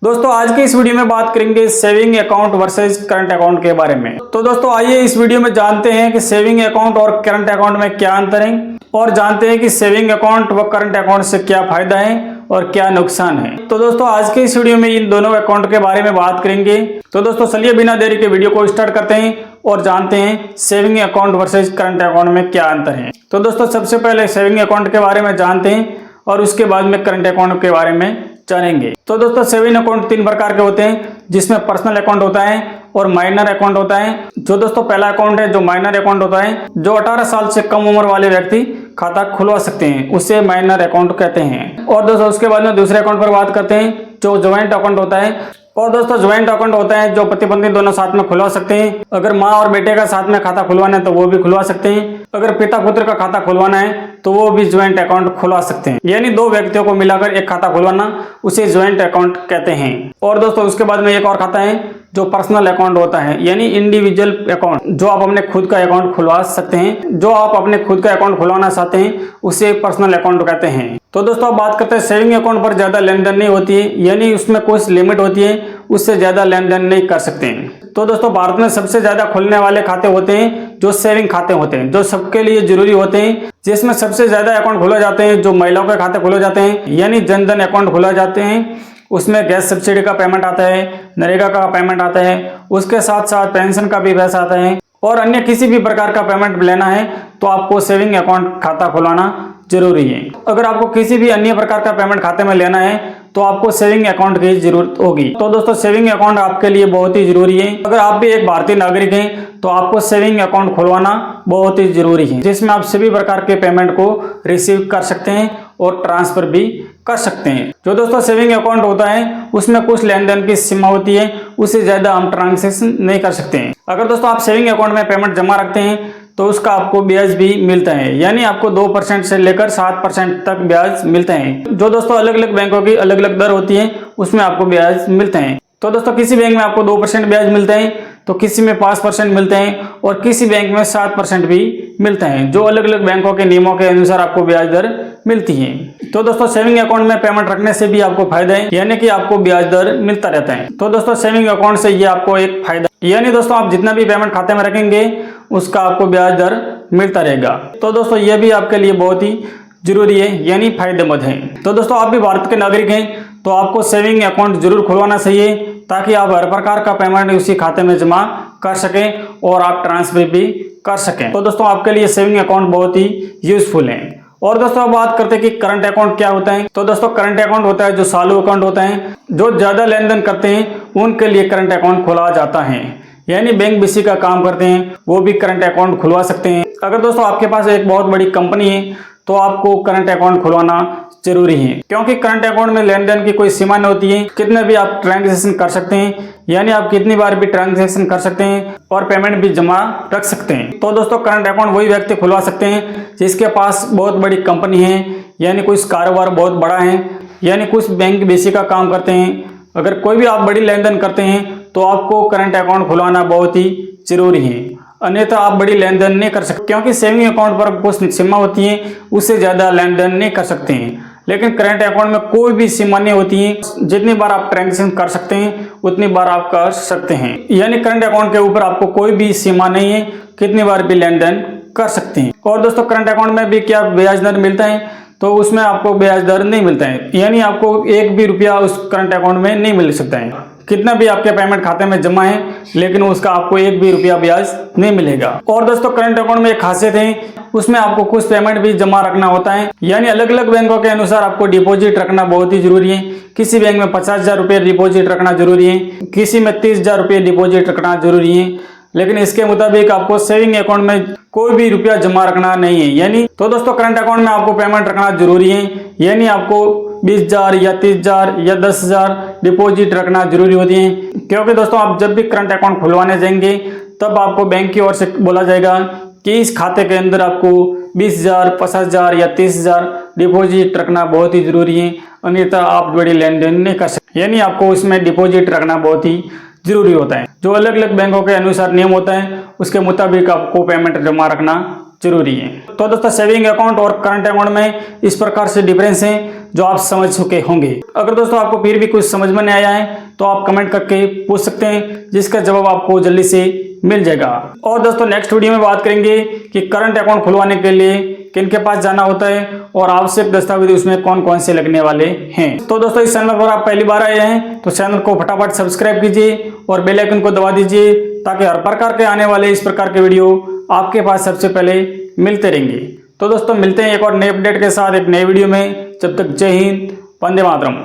दोस्तों आज के इस वीडियो में बात करेंगे saving account versus current account के बारे में। तो दोस्तों आइए इस वीडियो में जानते हैं कि सेविंग अकाउंट और करंट अकाउंट में क्या अंतर है और जानते हैं कि सेविंग अकाउंट व करंट अकाउंट से क्या फायदा है और क्या नुकसान है। तो दोस्तों आज के इस वीडियो में इन दोनों अकाउंट के बारे में बात करेंगे। तो दोस्तों चलिए बिना देरी के वीडियो को स्टार्ट करते हैं और जानते हैं saving account versus current account में क्या अंतर है। तो दोस्तों सबसे पहले सेविंग अकाउंट के बारे में जानते हैं और उसके बाद में करंट अकाउंट के बारे में जानेंगे। तो दोस्तों सेविंग अकाउंट तीन प्रकार के होते हैं, जिसमें पर्सनल अकाउंट होता है और माइनर अकाउंट होता है। जो दोस्तों पहला अकाउंट है जो माइनर अकाउंट होता है, जो 18 साल से कम उम्र वाले व्यक्ति खाता खुलवा सकते हैं, उसे माइनर अकाउंट कहते हैं। और दोस्तों उसके बाद में दूसरे अकाउंट पर बात करते हैं जो ज्वाइंट अकाउंट होता है। और दोस्तों ज्वाइंट अकाउंट होता है जो पति पत्नी दोनों साथ में खुलवा सकते हैं। अगर माँ और बेटे का साथ में खाता खुलवाना है तो वो भी खुलवा सकते हैं। अगर पिता पुत्र का खाता खुलवाना है तो वो भी ज्वाइंट अकाउंट खुलवा सकते हैं। यानी दो व्यक्तियों को मिलाकर एक खाता खुलवाना, उसे ज्वाइंट अकाउंट कहते हैं। और दोस्तों उसके बाद में एक और खाता है जो पर्सनल अकाउंट होता है, यानी इंडिविजुअल अकाउंट, जो आप अपने खुद का अकाउंट खुलवा सकते हैं। जो आप अपने खुद का अकाउंट खुलवाना चाहते हैं उसे पर्सनल अकाउंट कहते हैं। तो दोस्तों अब बात करते हैं सेविंग अकाउंट पर ज्यादा लेन देन नहीं होती है, यानी उसमें कुछ लिमिट होती है, उससे ज्यादा लेन देन नहीं कर सकते हैं। तो दोस्तों भारत में सबसे ज्यादा खुलने वाले खाते होते हैं जो सेविंग खाते होते हैं, जो सबके लिए जरूरी होते हैं, जिसमें सबसे ज्यादा अकाउंट खोले जाते हैं जो महिलाओं के खाते खोले जाते हैं, यानी जन धन अकाउंट खोले जाते हैं। उसमें गैस सब्सिडी का पेमेंट आता है, नरेगा का पेमेंट आता है, उसके साथ साथ पेंशन का भी पैसा आता है और अन्य किसी भी प्रकार का पेमेंट लेना है तो आपको सेविंग अकाउंट खाता खुलाना जरूरी है। अगर आपको किसी भी अन्य प्रकार का पेमेंट खाते में लेना है तो आपको सेविंग अकाउंट की जरूरत होगी। तो दोस्तों सेविंग अकाउंट आपके लिए बहुत ही जरूरी है। अगर आप भी एक भारतीय नागरिक हैं तो आपको सेविंग अकाउंट खुलवाना बहुत ही जरूरी है, जिसमें आप सभी प्रकार के पेमेंट को रिसीव कर सकते हैं और ट्रांसफर भी कर सकते हैं। जो दोस्तों सेविंग अकाउंट होता है उसमें कुछ लेन देन की सीमा होती है, उससे ज्यादा हम ट्रांजेक्शन नहीं कर सकते हैं। अगर दोस्तों आप सेविंग अकाउंट में पेमेंट जमा रखते हैं तो उसका आपको ब्याज भी मिलता है, यानी आपको 2% से लेकर 7% तक ब्याज मिलते हैं। जो दोस्तों अलग अलग बैंकों की अलग अलग दर होती है उसमें आपको ब्याज मिलते हैं। तो दोस्तों किसी बैंक में आपको 2% ब्याज मिलते हैं, तो किसी में 5% मिलते हैं और किसी बैंक में 7% भी मिलते हैं। जो अलग अलग बैंकों के नियमों के अनुसार आपको ब्याज दर मिलती है। तो दोस्तों सेविंग अकाउंट में पेमेंट रखने से भी आपको फायदा है, यानी कि आपको ब्याज दर मिलता रहता है। तो दोस्तों सेविंग अकाउंट से ये आपको एक फायदा, यानी दोस्तों आप जितना भी पेमेंट खाते में रखेंगे उसका आपको ब्याज दर मिलता रहेगा। तो दोस्तों ये भी आपके लिए बहुत ही जरूरी है, यानी फायदेमंद है। तो दोस्तों आप भी भारत के नागरिक हैं तो आपको सेविंग अकाउंट जरूर खुलवाना चाहिए, ताकि आप हर प्रकार का पेमेंट उसी खाते में जमा कर सकें और आप ट्रांसफर भी कर सकें। तो दोस्तों आपके लिए सेविंग अकाउंट बहुत ही यूजफुल है। और दोस्तों अब बात करते हैं कि करंट अकाउंट क्या होता है। तो दोस्तों करंट अकाउंट होता है जो चालू अकाउंट होता है, जो ज्यादा लेन देन करते हैं उनके लिए करंट अकाउंट खोला जाता है, यानी बैंक बीसी का काम करते हैं वो भी करंट अकाउंट खुलवा सकते हैं। अगर दोस्तों आपके पास एक बहुत बड़ी कंपनी है तो आपको करंट अकाउंट खुलवाना जरूरी है, क्योंकि करंट अकाउंट में लेन देन की कोई सीमा नहीं होती है, कितने भी आप ट्रांजेक्शन कर सकते हैं, यानी आप कितनी बार भी ट्रांजेक्शन कर सकते हैं और पेमेंट भी जमा रख सकते हैं। तो दोस्तों करंट अकाउंट वही व्यक्ति खुलवा सकते हैं जिसके पास बहुत बड़ी कंपनी है, यानी कुछ कारोबार बहुत बड़ा है, यानी कुछ बैंक बीसी का काम करते हैं। अगर कोई भी आप बड़ी लेन देन करते हैं तो आपको करंट अकाउंट खुलवाना बहुत ही जरूरी है, अन्यथा आप बड़ी लेन देन नहीं कर सकते, क्योंकि सेविंग अकाउंट पर कुछ सीमा होती है, उससे ज्यादा लेन देन नहीं कर सकते हैं। लेकिन करंट अकाउंट में कोई भी सीमा नहीं होती है, जितनी बार आप ट्रांजेक्शन कर सकते हैं उतनी बार आप कर सकते हैं, यानी करंट अकाउंट के ऊपर आपको कोई भी सीमा नहीं है, कितनी बार भी लेन देन कर सकते हैं। और दोस्तों करंट अकाउंट में भी क्या ब्याज दर मिलता है, तो उसमें आपको ब्याज दर नहीं मिलता है, यानी आपको एक भी रुपया उस करंट अकाउंट में नहीं मिल सकता है। कितना भी आपके पेमेंट खाते में जमा है लेकिन उसका आपको एक भी रुपया ब्याज नहीं मिलेगा। और दोस्तों करंट अकाउंट में एक खासियत है, उसमें आपको कुछ पेमेंट भी जमा रखना होता है, यानी अलग अलग बैंकों के अनुसार आपको डिपॉजिट रखना बहुत ही जरूरी है। किसी बैंक में 50,000 रुपये डिपॉजिट रखना जरूरी है, किसी में 30,000 रुपये डिपॉजिट रखना जरूरी है, लेकिन इसके मुताबिक आपको सेविंग अकाउंट में कोई भी रुपया जमा रखना नहीं है। यानी तो दोस्तों करंट अकाउंट में आपको पेमेंट रखना जरूरी है, यानी आपको 20,000 या 30,000 या 10,000 डिपॉजिट रखना जरूरी होती है, क्योंकि दोस्तों आप जब भी करंट अकाउंट खुलवाने जाएंगे तब आपको बैंक की ओर से बोला जाएगा कि इस खाते के अंदर आपको 20,000, 50,000 या 30,000 डिपॉजिट रखना बहुत ही जरूरी है, अन्यथा आप बड़ी लेन देन नहीं कर सकते। यानी आपको इसमें डिपॉजिट रखना बहुत ही जरूरी होता है। जो अलग अलग बैंकों के अनुसार नियम होता है उसके मुताबिक आपको पेमेंट जमा रखना जरूरी है। तो दोस्तों सेविंग अकाउंट और करंट अकाउंट में इस प्रकार से डिफरेंस है। जो आप समझ चुके होंगे। अगर दोस्तों आपको फिर भी कुछ समझ में नहीं आया है तो आप कमेंट करके पूछ सकते हैं, जिसका जवाब आपको जल्दी से मिल जाएगा। और दोस्तों नेक्स्ट वीडियो में बात करेंगे कि करंट अकाउंट खुलवाने के लिए किन के पास जाना होता है और आवश्यक दस्तावेज उसमें कौन कौन से लगने वाले हैं। तो दोस्तों इस चैनल पर आप पहली बार आए हैं तो चैनल को फटाफट सब्सक्राइब कीजिए और बेल आइकन को दबा दीजिए, ताकि हर प्रकार के आने वाले इस प्रकार के वीडियो आपके पास सबसे पहले मिलते रहेंगे। तो दोस्तों मिलते हैं एक और नए अपडेट के साथ एक नए वीडियो में। जब तक जय हिंद, वंदे मातरम।